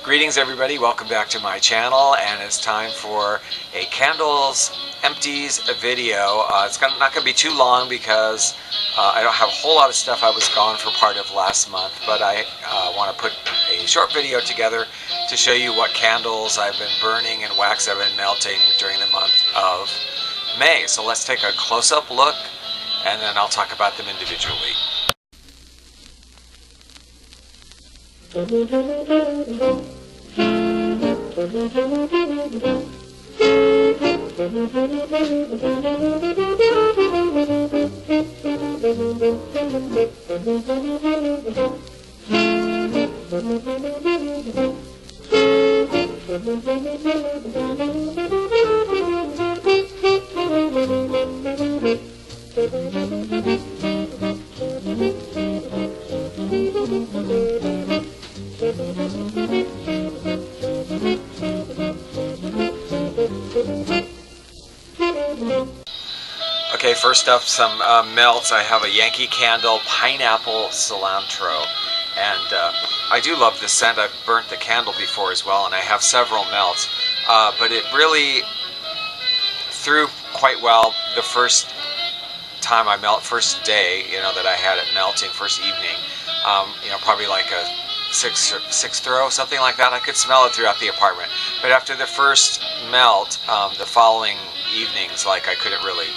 Greetings everybody, welcome back to my channel, and it's time for a candles empties video. It's not going to be too long because I don't have a whole lot of stuff. I was gone for part of last month, but I want to put a short video together to show you what candles I've been burning and wax I've been melting during the month of May. So let's take a close-up look and then I'll talk about them individually. Okay, first up, some melts. I have a Yankee Candle Pineapple Cilantro, and I do love this scent. I've burnt the candle before as well, and I have several melts, but it really threw quite well the first time I melt, first day, that I had it melting, first evening, probably like a six throw, something like that. I could smell it throughout the apartment, but after the first melt, the following evenings, I couldn't really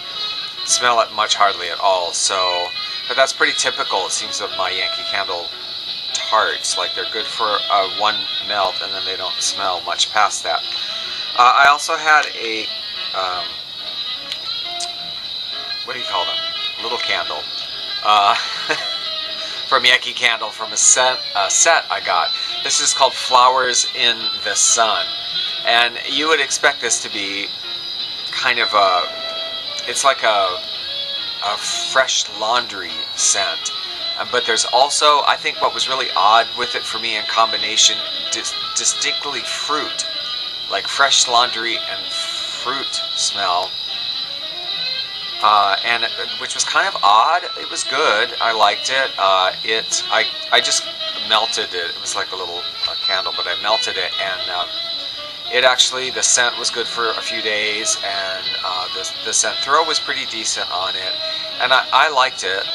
smell it much, hardly at all. So, but that's pretty typical, it seems, of my Yankee Candle tarts. They're good for one melt, and then they don't smell much past that. I also had a what do you call them? Little candle from Yankee Candle, from a set I got. This is called Flowers in the Sun, and you would expect this to be kind of it's like a fresh laundry scent, but there's also, I think what was really odd with it for me in combination, distinctly fruit, like fresh laundry and fruit smell, and which was kind of odd. It was good. I liked it. I just melted it. It was like a little candle, but I melted it, and it actually, the scent was good for a few days, and the scent throw was pretty decent on it, and I liked it,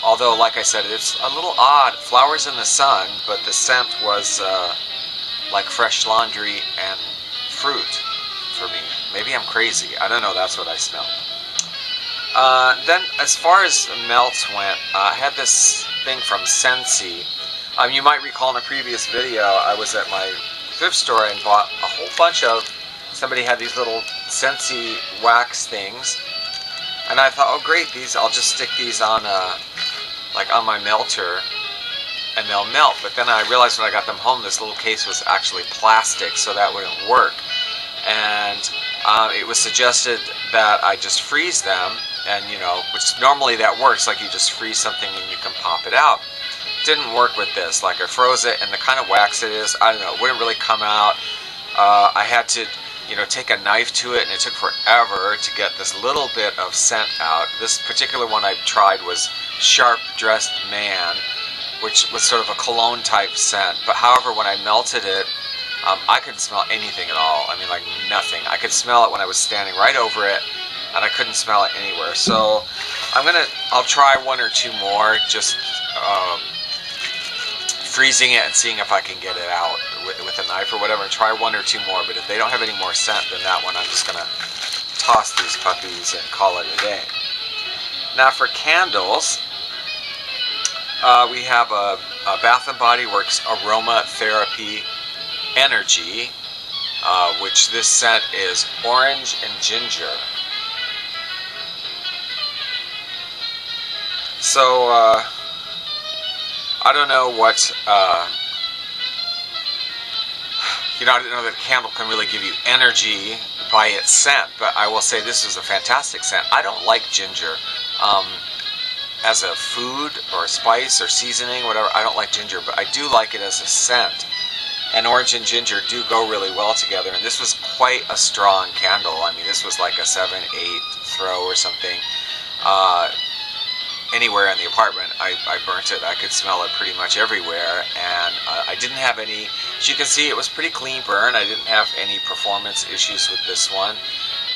although, like I said, it's a little odd. Flowers in the sun, but the scent was like fresh laundry and fruit for me. Maybe I'm crazy. I don't know. That's what I smelled. Then, as far as melts went, I had this thing from Scentsy. You might recall in a previous video, I was at my thrift store and bought a whole bunch of, somebody had these little Scentsy wax things, and I thought, oh great, I'll just stick these on on my melter and they'll melt. But then I realized when I got them home, this little case was actually plastic, so that wouldn't work, and it was suggested that I just freeze them, and which normally that works, you just freeze something and you can pop it out. Didn't work with this. I froze it, and the kind of wax it is, I don't know, it wouldn't really come out. I had to take a knife to it, and it took forever to get this little bit of scent out. This particular one I tried was Sharp Dressed Man, which was sort of a cologne type scent, but however, when I melted it, I couldn't smell anything at all. I mean, nothing. I could smell it when I was standing right over it, and I couldn't smell it anywhere. So I'll try one or two more, just freezing it and seeing if I can get it out with a knife or whatever, and try one or two more. But if they don't have any more scent than that one, I'm just going to toss these puppies and call it a day. Now for candles, we have a Bath & Body Works Aroma Therapy Energy, which this scent is orange and ginger. So, I don't know what, I don't know that a candle can really give you energy by its scent, but I will say this is a fantastic scent. I don't like ginger as a food or spice or seasoning, whatever. I don't like ginger, but I do like it as a scent. And orange and ginger do go really well together, and this was quite a strong candle. I mean, this was like a 7-8 throw or something. Anywhere in the apartment, I burnt it. I could smell it pretty much everywhere, and I didn't have any As you can see, it was pretty clean burn. I didn't have any performance issues with this one.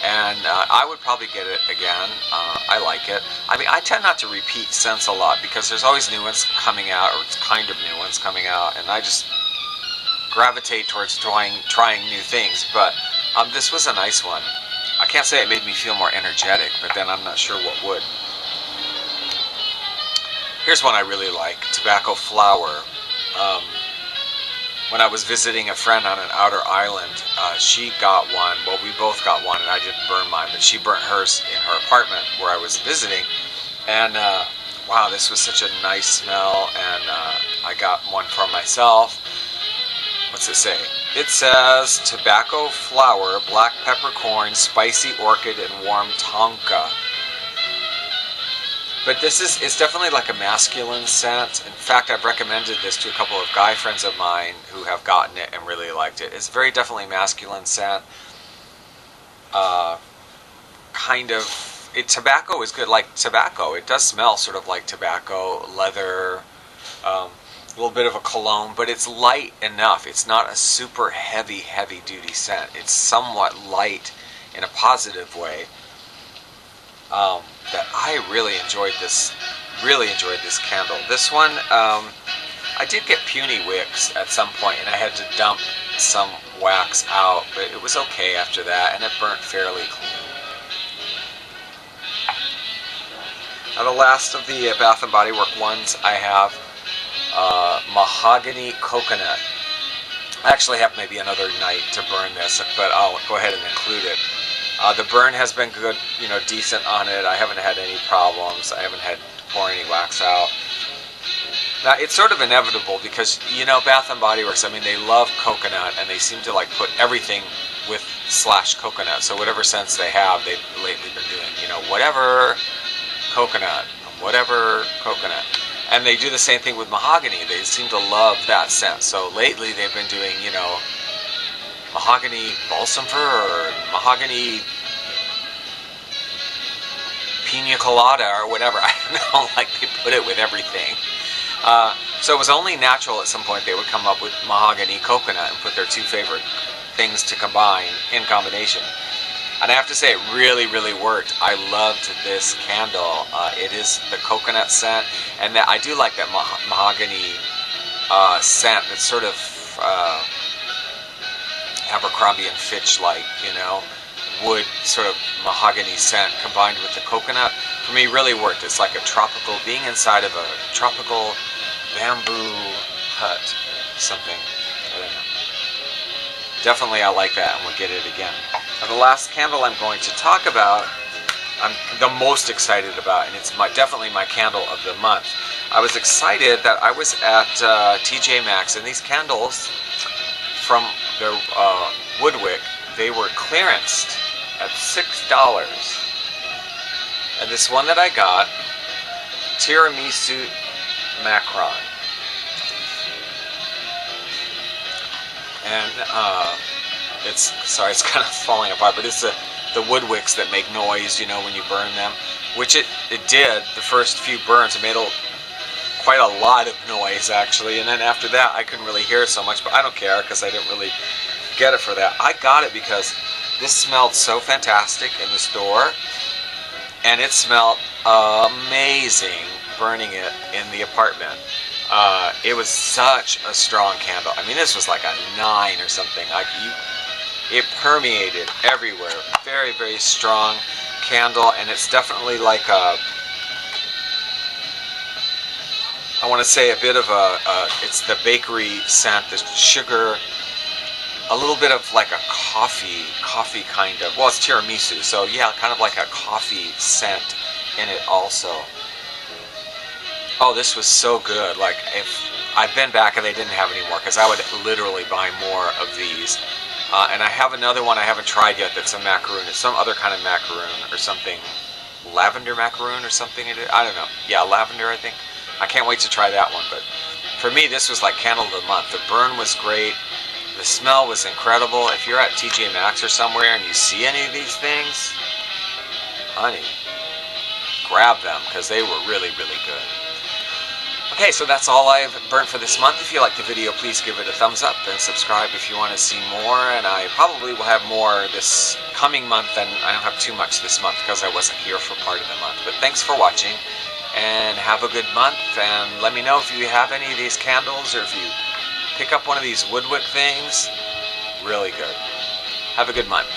And I would probably get it again. I like it. I mean, I tend not to repeat scents a lot because there's always new ones coming out, or it's kind of new ones coming out, and I just gravitate towards trying new things. But this was a nice one. I can't say it made me feel more energetic, but then I'm not sure what would. Here's one I really like, Tobacco Flower. When I was visiting a friend on an outer island, she got one. Well, we both got one, and I didn't burn mine, but she burnt hers in her apartment where I was visiting. And wow, this was such a nice smell, and I got one for myself. What's it say? It says Tobacco Flower, Black Peppercorn, Spicy Orchid, and Warm Tonka. But it's definitely like a masculine scent. In fact, I've recommended this to a couple of guy friends of mine who have gotten it and really liked it. It's very definitely masculine scent. Tobacco is good, like tobacco. It does smell sort of like tobacco, leather, a little bit of a cologne, but it's light enough. It's not a super heavy duty scent. It's somewhat light in a positive way. That I really enjoyed this candle. This one, I did get puny wicks at some point, and I had to dump some wax out, but it was okay after that, and it burnt fairly clean. Now the last of the Bath & Body Works ones I have, Mahogany Coconut. I actually have maybe another night to burn this, but I'll go ahead and include it. The burn has been good, decent on it. I haven't had any problems. I haven't had to pour any wax out. Now, it's sort of inevitable because, Bath & Body Works, I mean, they love coconut, and they seem to, put everything with /coconut. So whatever scents they have, they've lately been doing, whatever coconut. And they do the same thing with mahogany. They seem to love that scent. So lately they've been doing, mahogany balsam fir or mahogany pina colada or whatever. I don't know, they put it with everything. So it was only natural at some point they would come up with mahogany coconut and put their two favorite things to combine in combination. And I have to say it really, really worked. I loved this candle. It is the coconut scent, and I do like that mahogany scent. It's sort of Abercrombie and Fitch wood sort of mahogany scent combined with the coconut. For me, really worked. It's like being inside of a tropical bamboo hut, something. I don't know. Definitely I like that, and we'll get it again. Now, the last candle I'm going to talk about, I'm the most excited about, and it's definitely my candle of the month. I was excited that I was at TJ Maxx, and these candles from their Woodwick, they were clearanced at $6. And this one that I got, Tiramisu Macro. And it's kind of falling apart, but it's the Woodwicks that make noise, when you burn them, which it did. The first few burns, it made quite a lot of noise, actually, and then after that, I couldn't really hear it so much, but I don't care, because I didn't really get it for that. I got it because this smelled so fantastic in the store, and it smelled amazing burning it in the apartment. It was such a strong candle. I mean, this was like a 9 or something. It permeated everywhere. Very, very strong candle, and it's definitely like I want to say a bit of it's the bakery scent, the sugar, a little bit of like a coffee kind of, well, it's tiramisu, so yeah, kind of like a coffee scent in it also. Oh, this was so good. Like, if I've been back and they didn't have any more, because I would literally buy more of these. And I have another one I haven't tried yet that's a macaroon. It's some other kind of macaroon or something. Lavender macaroon or something. I don't know. Yeah, lavender, I think. I can't wait to try that one. But for me, this was like candle of the month. The burn was great. The smell was incredible. If you're at TJ Maxx or somewhere and you see any of these things, honey, grab them, because they were really, really good. Okay, so that's all I've burnt for this month. If you like the video, please give it a thumbs up and subscribe if you want to see more. And I probably will have more this coming month, and I don't have too much this month because I wasn't here for part of the month. But thanks for watching, and have a good month. And let me know if you have any of these candles, or if you pick up one of these woodwick things. Really good. Have a good month.